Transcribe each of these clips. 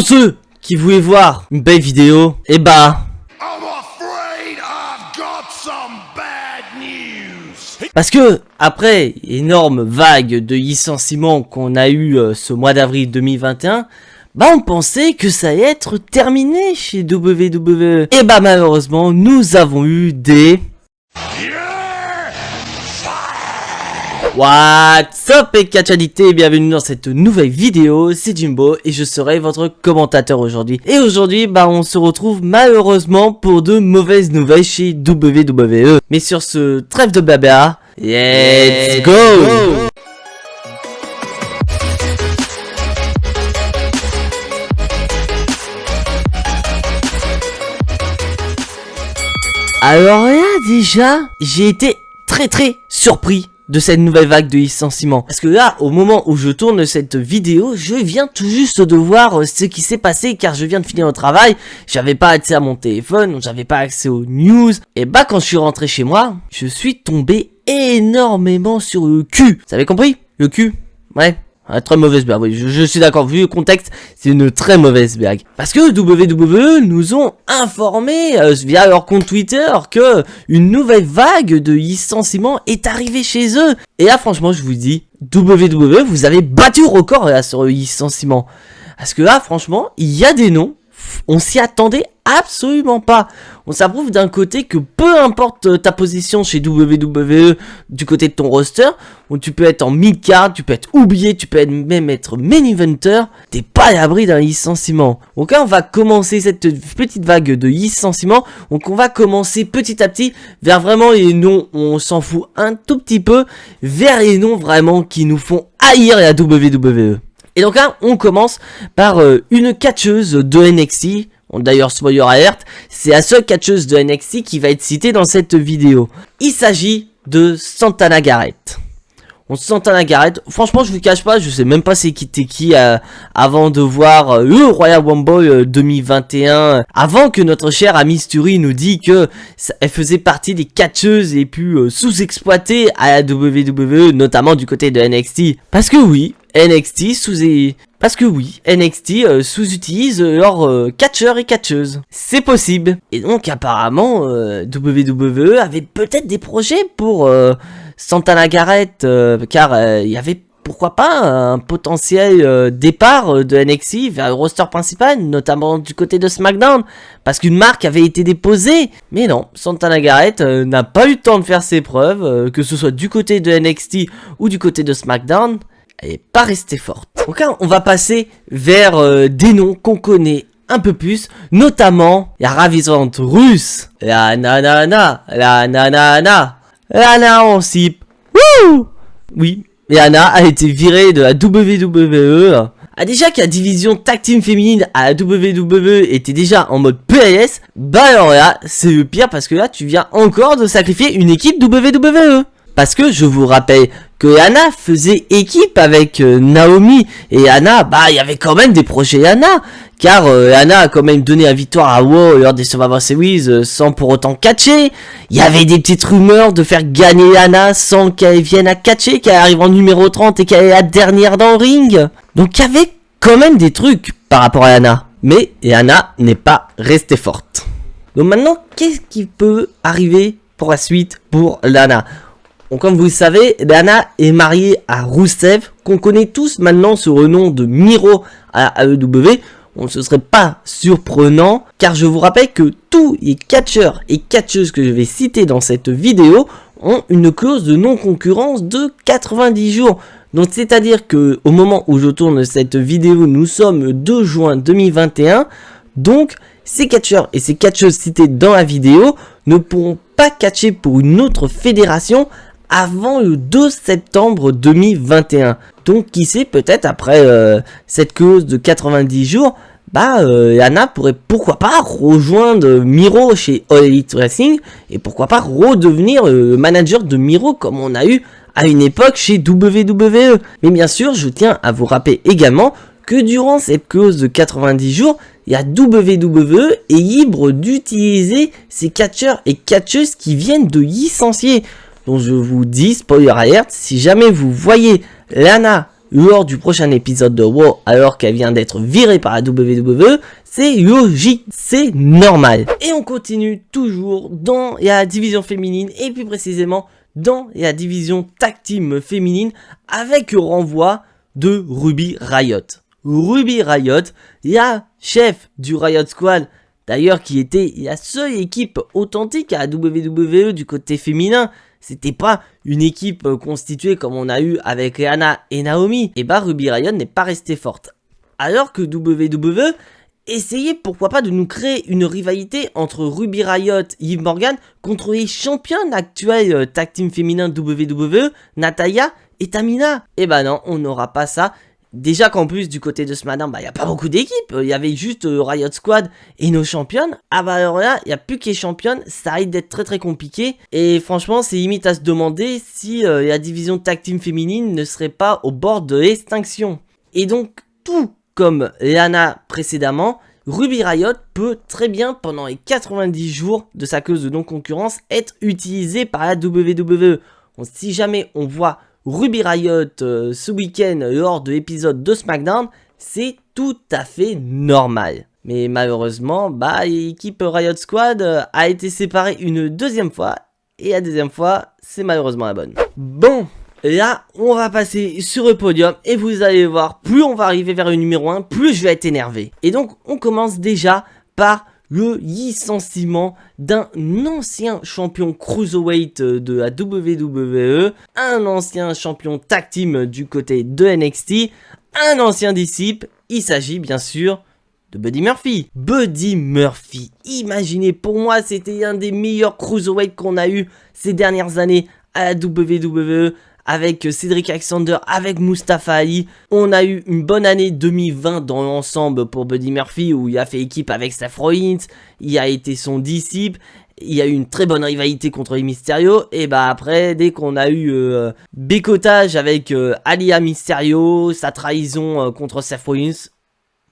pour ceux qui voulaient voir une belle vidéo, eh bah... Parce que, après énorme vague de licenciements qu'on a eu ce mois d'avril 2021, bah on pensait que ça allait être terminé chez WWE. Et bah malheureusement, nous avons eu des... What's up et catchalité, bienvenue dans cette nouvelle vidéo, c'est Jimbo et je serai votre commentateur aujourd'hui. Et aujourd'hui, bah on se retrouve malheureusement pour de mauvaises nouvelles chez WWE. Mais sur ce trêve de blabla, let's go! Alors là déjà, j'ai été très surpris de cette nouvelle vague de licenciements. Parce que là, au moment où je tourne cette vidéo, je viens tout juste de voir ce qui s'est passé car je viens de finir le travail, j'avais pas accès à mon téléphone, j'avais pas accès aux news, et bah quand je suis rentré chez moi, je suis tombé énormément sur le cul. Vous avez compris? Le cul? Ouais. Très mauvaise blague, oui, je suis d'accord, vu le contexte, c'est une très mauvaise blague. Parce que WWE nous ont informé via leur compte Twitter que une nouvelle vague de licenciements est arrivée chez eux. Et là, franchement, je vous dis, WWE, vous avez battu le record là sur le licenciement. Parce que là, franchement, il y a des noms, on s'y attendait absolument pas. On s'approuve d'un côté que peu importe ta position chez WWE du côté de ton roster, où tu peux être en mid-card, tu peux être oublié, tu peux même être main eventer, t'es pas à l'abri d'un licenciement. Donc là on va commencer cette petite vague de licenciements, donc on va commencer petit à petit vers vraiment les noms, on s'en fout un tout petit peu, vers les noms vraiment qui nous font haïr la WWE. Et donc là on commence par une catcheuse de NXT. D'ailleurs, spoiler alert, c'est la seule catcheuse de NXT qui va être citée dans cette vidéo. Il s'agit de Santana Garrett. Santana Garrett, franchement, je vous cache pas, je sais même pas c'était qui avant de voir le Royal Rumble 2021. Avant que notre cher Ami Sturi nous dit que elle faisait partie des catcheuses les plus sous-exploitées à la WWE, notamment du côté de NXT. Parce que oui, NXT sous-utilise leurs catcheurs et catcheuses. C'est possible. Et donc apparemment, WWE avait peut-être des projets pour Santana Garrett, car il y avait pourquoi pas un potentiel départ de NXT vers le roster principal, notamment du côté de SmackDown, parce qu'une marque avait été déposée. Mais non, Santana Garrett n'a pas eu le temps de faire ses preuves, que ce soit du côté de NXT ou du côté de SmackDown. Elle est pas restée forte. Donc là, on va passer vers des noms qu'on connaît un peu plus, notamment la ravissante russe, la nanana, Lana Osip. Wouh! Oui, Lana a été virée de la WWE. Déjà que la division tag team féminine à la WWE était déjà en mode PLS, bah alors là, c'est le pire parce que là, tu viens encore de sacrifier une équipe WWE. Parce que je vous rappelle que Anna faisait équipe avec Naomi, et Anna, bah il y avait quand même des projets Anna, car Anna a quand même donné la victoire à Raw lors des Survivor Series sans pour autant catcher. Il y avait des petites rumeurs de faire gagner Anna sans qu'elle vienne à catcher, qu'elle arrive en numéro 30 et qu'elle est la dernière dans le ring. Donc il y avait quand même des trucs par rapport à Anna, mais Anna n'est pas restée forte. Donc maintenant, qu'est-ce qui peut arriver pour la suite pour Lana? Donc comme vous le savez, Lana est mariée à Rusev, qu'on connaît tous maintenant sous le nom de Miro à AEW. On ne se serait pas surprenant, car je vous rappelle que tous les catcheurs et catcheuses que je vais citer dans cette vidéo ont une clause de non-concurrence de 90 jours. Donc c'est-à-dire que au moment où je tourne cette vidéo, nous sommes le 2 juin 2021. Donc ces catcheurs et ces catcheuses cités dans la vidéo ne pourront pas catcher pour une autre fédération avant le 2 septembre 2021. Donc qui sait, peut-être après cette clause de 90 jours, bah Lana pourrait pourquoi pas rejoindre Miro chez All Elite Wrestling, et pourquoi pas redevenir le manager de Miro comme on a eu à une époque chez WWE. Mais bien sûr, je tiens à vous rappeler également que durant cette clause de 90 jours, il y a WWE est libre d'utiliser ces catcheurs et catcheuses qui viennent de licencier. Donc je vous dis, spoiler alert, si jamais vous voyez Lana lors du prochain épisode de Raw alors qu'elle vient d'être virée par la WWE, c'est logique, c'est normal. Et on continue toujours dans la division féminine et plus précisément dans la division tag team féminine avec le renvoi de Ruby Riott. Ruby Riott, la chef du Riott Squad, d'ailleurs qui était la seule équipe authentique à la WWE du côté féminin. C'était pas une équipe constituée comme on a eu avec Lana et Naomi. Et bah Ruby Riott n'est pas restée forte. Alors que WWE essayait pourquoi pas de nous créer une rivalité entre Ruby Riott et Liv Morgan contre les championnes actuelles tag team féminin WWE, Natalya et Tamina. Et bah non, on n'aura pas ça. Déjà qu'en plus du côté de SmackDown, bah y a pas beaucoup d'équipes, il y avait juste Riott Squad et nos championnes. Ah bah alors là, il y a plus que les championnes, ça risque d'être très compliqué. Et franchement, c'est limite à se demander si la division tag team féminine ne serait pas au bord de l'extinction. Et donc, tout comme Lana précédemment, Ruby Riott peut très bien, pendant les 90 jours de sa clause de non-concurrence, être utilisée par la WWE. Donc, si jamais on voit Ruby Riott ce week-end lors de l'épisode de SmackDown, c'est tout à fait normal. Mais malheureusement, bah l'équipe Riott Squad a été séparée une deuxième fois, et la deuxième fois, c'est malheureusement la bonne. Bon, là, on va passer sur le podium, et vous allez voir, plus on va arriver vers le numéro 1, plus je vais être énervé. Et donc, on commence déjà par le licenciement d'un ancien champion cruiserweight de la WWE, un ancien champion tag team du côté de NXT, un ancien disciple, il s'agit bien sûr de Buddy Murphy. Buddy Murphy, imaginez, pour moi c'était un des meilleurs cruiserweight qu'on a eu ces dernières années à la WWE, avec Cedric Alexander, avec Mustafa Ali. On a eu une bonne année 2020 dans l'ensemble pour Buddy Murphy, où il a fait équipe avec Seth Rollins, il a été son disciple, il y a eu une très bonne rivalité contre les Mysterio, et bah après, dès qu'on a eu bécotage avec Alia Mysterio, sa trahison contre Seth Rollins,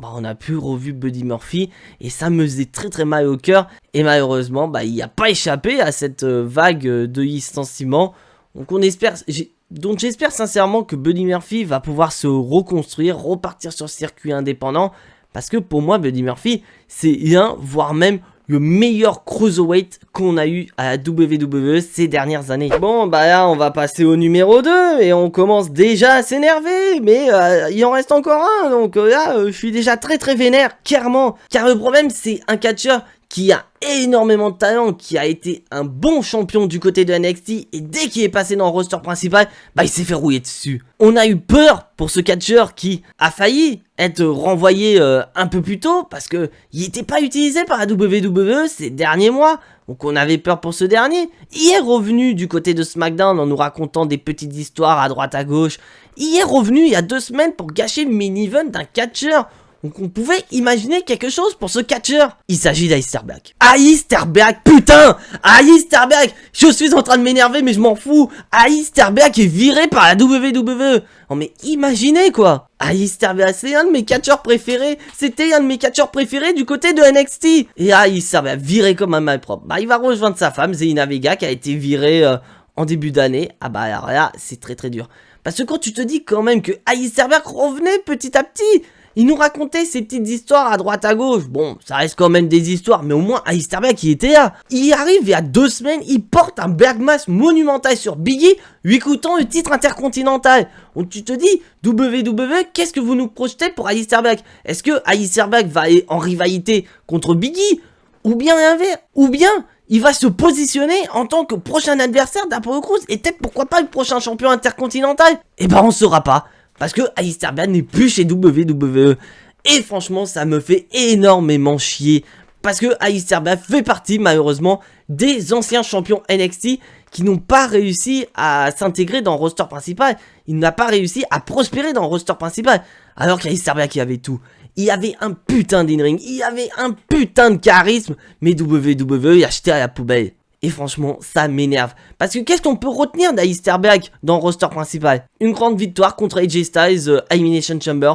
bah on a plus revu Buddy Murphy, et ça me faisait très mal au cœur, et malheureusement, bah il n'y a pas échappé à cette vague de licenciements. Donc on espère... Donc j'espère sincèrement que Buddy Murphy va pouvoir se reconstruire, repartir sur le circuit indépendant. Parce que pour moi, Buddy Murphy, c'est l'un, voire même le meilleur cruiserweight qu'on a eu à la WWE ces dernières années. Bon, bah là, on va passer au numéro 2 et on commence déjà à s'énerver. Mais il en reste encore un, donc là, je suis déjà très vénère, clairement. Car le problème, c'est un catcheur qui a énormément de talent, qui a été un bon champion du côté de NXT, et dès qu'il est passé dans le roster principal, bah il s'est fait rouiller dessus. On a eu peur pour ce catcheur qui a failli être renvoyé un peu plus tôt, parce que il n'était pas utilisé par la WWE ces derniers mois, donc on avait peur pour ce dernier. Il est revenu du côté de SmackDown en nous racontant des petites histoires à droite à gauche. Il est revenu il y a 2 semaines pour gâcher le main event d'un catcheur. Donc on pouvait imaginer quelque chose pour ce catcheur. Il s'agit d'Aleister Black. Aleister Black, putain! Aleister Black! Je suis en train de m'énerver mais je m'en fous. Aleister Black est viré par la WWE. Non mais imaginez quoi. Aleister Black, c'est un de mes catcheurs préférés. C'était un de mes catcheurs préférés du côté de NXT. Et Aleister Black viré comme un malpropre. Bah il va rejoindre sa femme Zelina Vega qui a été virée en début d'année. Ah bah alors là c'est très dur. Parce que quand tu te dis quand même que Aleister Black revenait petit à petit, il nous racontait ces petites histoires à droite à gauche. Bon, ça reste quand même des histoires, mais au moins Aleister Black il était là. Il arrive il y a 2 semaines, il porte un Bergmas monumental sur Biggie, lui coûtant le titre intercontinental. Donc tu te dis, WWE, qu'est-ce que vous nous projetez pour Aleister Black? Est-ce que Aleister Black va aller en rivalité contre Biggie? Ou bien l'inverse? Ou bien il va se positionner en tant que prochain adversaire d'Apollo Crews et peut-être pourquoi pas le prochain champion intercontinental? Eh ben on saura pas. Parce que Aleister Black n'est plus chez WWE. Et franchement, ça me fait énormément chier. Parce que Aleister Black fait partie, malheureusement, des anciens champions NXT qui n'ont pas réussi à s'intégrer dans le roster principal. Il n'a pas réussi à prospérer dans le roster principal. Alors qu'Aleister Black, il avait tout. Il avait un putain d'in-ring. Il avait un putain de charisme. Mais WWE, il a jeté à la poubelle. Et franchement, ça m'énerve. Parce que qu'est-ce qu'on peut retenir d'Aleister Black dans le roster principal? Une grande victoire contre AJ Styles à Elimination Chamber.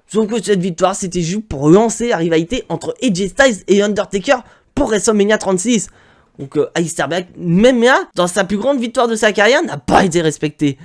Sauf que cette victoire, c'était juste pour lancer la rivalité entre AJ Styles et Undertaker pour WrestleMania 36. Donc Aleister Black, même là, dans sa plus grande victoire de sa carrière, n'a pas été respecté.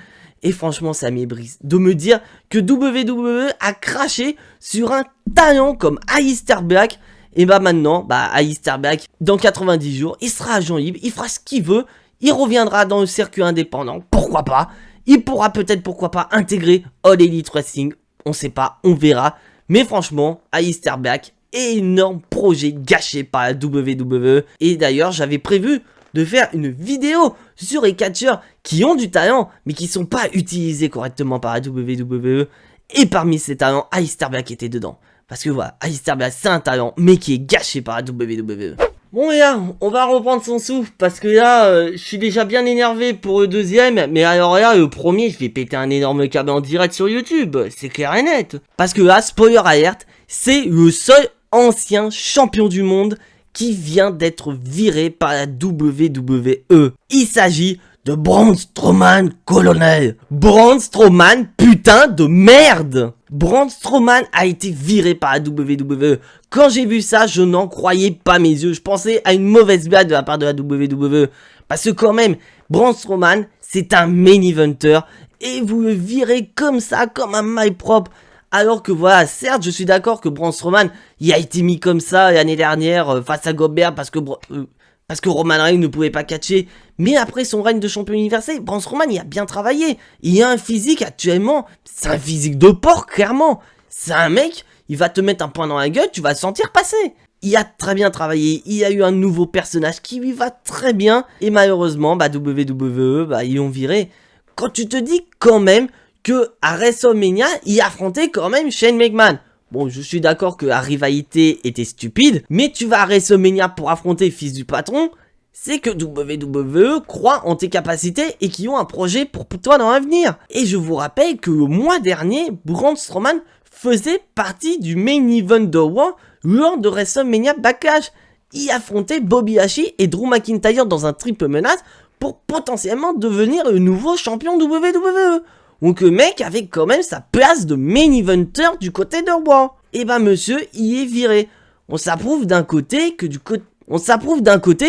Et franchement, ça m'ébrise de me dire que WWE a craché sur un talent comme Aleister Black. Et bah maintenant, Aleister Black, dans 90 jours, il sera agent libre, il fera ce qu'il veut, il reviendra dans le circuit indépendant, pourquoi pas. Il pourra peut-être, pourquoi pas, intégrer All Elite Wrestling, on sait pas, on verra. Mais franchement, Aleister Black, énorme projet gâché par la WWE. Et d'ailleurs, j'avais prévu de faire une vidéo sur les catcheurs qui ont du talent, mais qui sont pas utilisés correctement par la WWE. Et parmi ces talents, Aleister Black était dedans. Parce que voilà, Aleister Black c'est un talent, mais qui est gâché par la WWE. Bon les gars, on va reprendre son souffle, parce que là, je suis déjà bien énervé pour le deuxième, mais alors là, le premier, je vais péter un énorme câble en direct sur YouTube, c'est clair et net. Parce que là, spoiler alert, c'est le seul ancien champion du monde qui vient d'être viré par la WWE. Il s'agit de Braun Strowman, colonel. Braun Strowman, putain de merde. Braun Strowman a été viré par la WWE. Quand j'ai vu ça, je n'en croyais pas mes yeux. Je pensais à une mauvaise blague de la part de la WWE. Parce que quand même, Braun Strowman, c'est un main eventer. Et vous le virez comme ça, comme un malpropre. Alors que voilà, certes, je suis d'accord que Braun Strowman, il a été mis comme ça l'année dernière face à Goldberg parce que Roman Reigns ne pouvait pas catcher. Mais après son règne de champion universel, Braun Strowman, il a bien travaillé. Il a un physique actuellement, c'est un physique de porc, clairement. C'est un mec, il va te mettre un point dans la gueule, tu vas le sentir passer. Il a très bien travaillé, il a eu un nouveau personnage qui lui va très bien. Et malheureusement, WWE, ils l'ont viré. Quand tu te dis quand même que à WrestleMania, il affrontait quand même Shane McMahon. Bon, je suis d'accord que la rivalité était stupide, mais tu vas à WrestleMania pour affronter fils du patron, c'est que WWE croit en tes capacités et qu'ils ont un projet pour toi dans l'avenir. Et je vous rappelle que le mois dernier, Braun Strowman faisait partie du main event de Raw lors de WrestleMania Backlash. Il affrontait Bobby Lashley et Drew McIntyre dans un triple menace pour potentiellement devenir le nouveau champion WWE. Donc le mec avait quand même sa place de main eventer du côté de Raw. Et monsieur, il est viré. On s'approuve d'un côté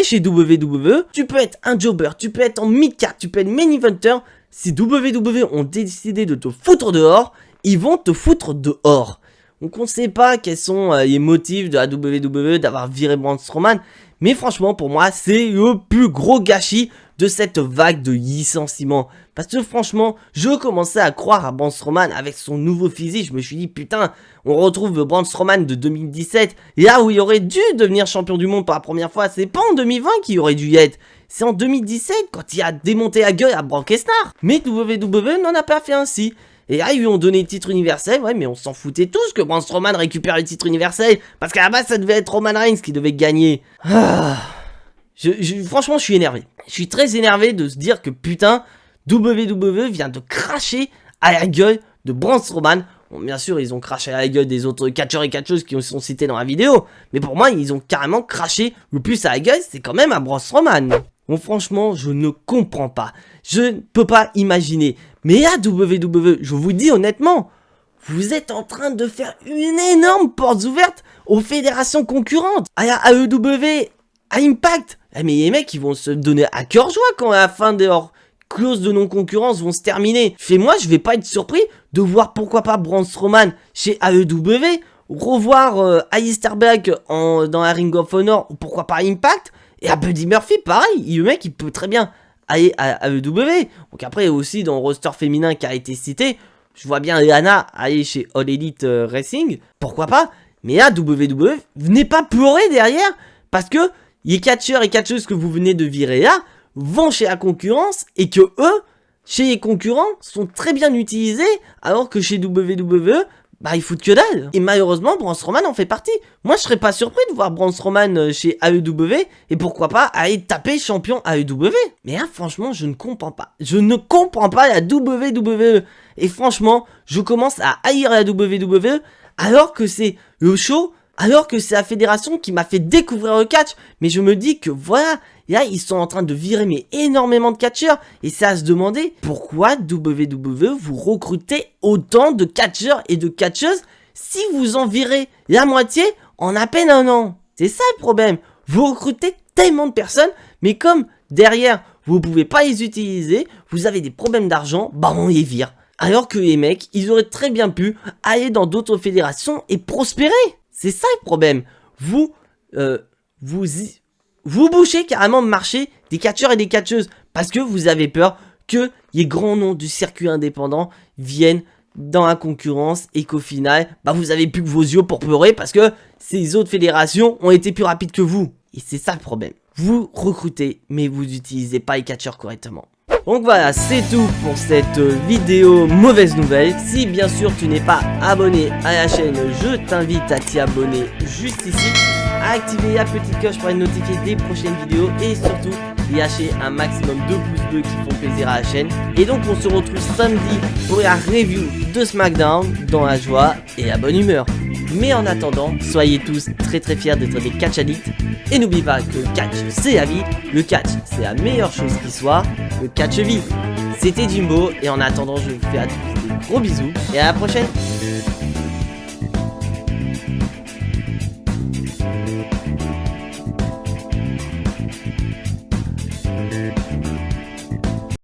chez WWE, tu peux être un jobber, tu peux être en mid-card, tu peux être main eventer. Si WWE ont décidé de te foutre dehors, ils vont te foutre dehors. Donc on sait pas quels sont les motifs de la WWE d'avoir viré Braun Strowman, mais franchement pour moi c'est le plus gros gâchis de cette vague de licenciements. Parce que franchement, je commençais à croire à Braun Strowman avec son nouveau physique. Je me suis dit, putain, on retrouve le Braun Strowman de 2017. Là où il aurait dû devenir champion du monde pour la première fois. C'est pas en 2020 qu'il aurait dû y être. C'est en 2017 quand il a démonté la gueule à Brock Lesnar. Mais WWE n'en a pas fait ainsi. Et là, ils lui ont donné le titre universel. Ouais, mais on s'en foutait tous que Braun Strowman récupère le titre universel. Parce qu'à la base, ça devait être Roman Reigns qui devait gagner. Franchement, je suis énervé. Je suis très énervé de se dire que putain, WWE vient de cracher à la gueule de Braun Strowman. Bon, bien sûr, ils ont craché à la gueule des autres catcheurs et catcheuses qui sont cités dans la vidéo. Mais pour moi, ils ont carrément craché le plus à la gueule, c'est quand même à Braun Strowman. Bon, franchement, je ne comprends pas. Je ne peux pas imaginer. Mais à WWE, je vous dis honnêtement, vous êtes en train de faire une énorme porte ouverte aux fédérations concurrentes. À la AEW, à Impact. Mais les mecs, ils vont se donner à cœur joie quand à la fin de leur clauses de non-concurrence vont se terminer. Moi, je vais pas être surpris de voir pourquoi pas Braun Strowman chez AEW, revoir Aleister Black dans la Ring of Honor, ou pourquoi pas Impact, et à Buddy Murphy, pareil, le mec, il peut très bien aller à AEW. Donc après, aussi, dans le roster féminin qui a été cité, je vois bien Lana aller chez All Elite Wrestling, pourquoi pas, mais à WWE, venez pas pleurer derrière, parce que les catcheurs et catcheuses que vous venez de virer là, vont chez la concurrence et que eux, chez les concurrents, sont très bien utilisés alors que chez WWE, ils foutent que dalle. Et malheureusement, Braun Strowman en fait partie. Moi, je serais pas surpris de voir Braun Strowman chez AEW et pourquoi pas aller taper champion AEW. Mais là, franchement, je ne comprends pas. Je ne comprends pas la WWE. Et franchement, je commence à haïr la WWE alors que c'est le show, alors que c'est la fédération qui m'a fait découvrir le catch. Mais je me dis que voilà, là, ils sont en train de virer énormément de catcheurs. Et c'est à se demander pourquoi WWE vous recrutez autant de catcheurs et de catcheuses si vous en virez la moitié en à peine un an. C'est ça le problème. Vous recrutez tellement de personnes, mais comme derrière, vous pouvez pas les utiliser, vous avez des problèmes d'argent, bah on les vire. Alors que les mecs, ils auraient très bien pu aller dans d'autres fédérations et prospérer. C'est ça le problème. Vous bouchez carrément le marché des catcheurs et des catcheuses parce que vous avez peur que les grands noms du circuit indépendant viennent dans la concurrence et qu'au final, bah vous avez plus que vos yeux pour pleurer parce que ces autres fédérations ont été plus rapides que vous. Et c'est ça le problème. Vous recrutez, mais vous n'utilisez pas les catcheurs correctement. Donc voilà, c'est tout pour cette vidéo mauvaise nouvelle. Si bien sûr tu n'es pas abonné à la chaîne, je t'invite à t'y abonner juste ici, à activer la petite cloche pour être notifié des prochaines vidéos et surtout lâcher un maximum de pouces bleus qui font plaisir à la chaîne. Et donc on se retrouve samedi pour la review de SmackDown dans la joie et la bonne humeur. Mais en attendant, soyez tous très fiers d'être des catch addicts. Et n'oubliez pas que le catch c'est la vie, le catch c'est la meilleure chose qui soit, le catch vie. C'était Jimbo et en attendant je vous fais à tous des gros bisous et à la prochaine.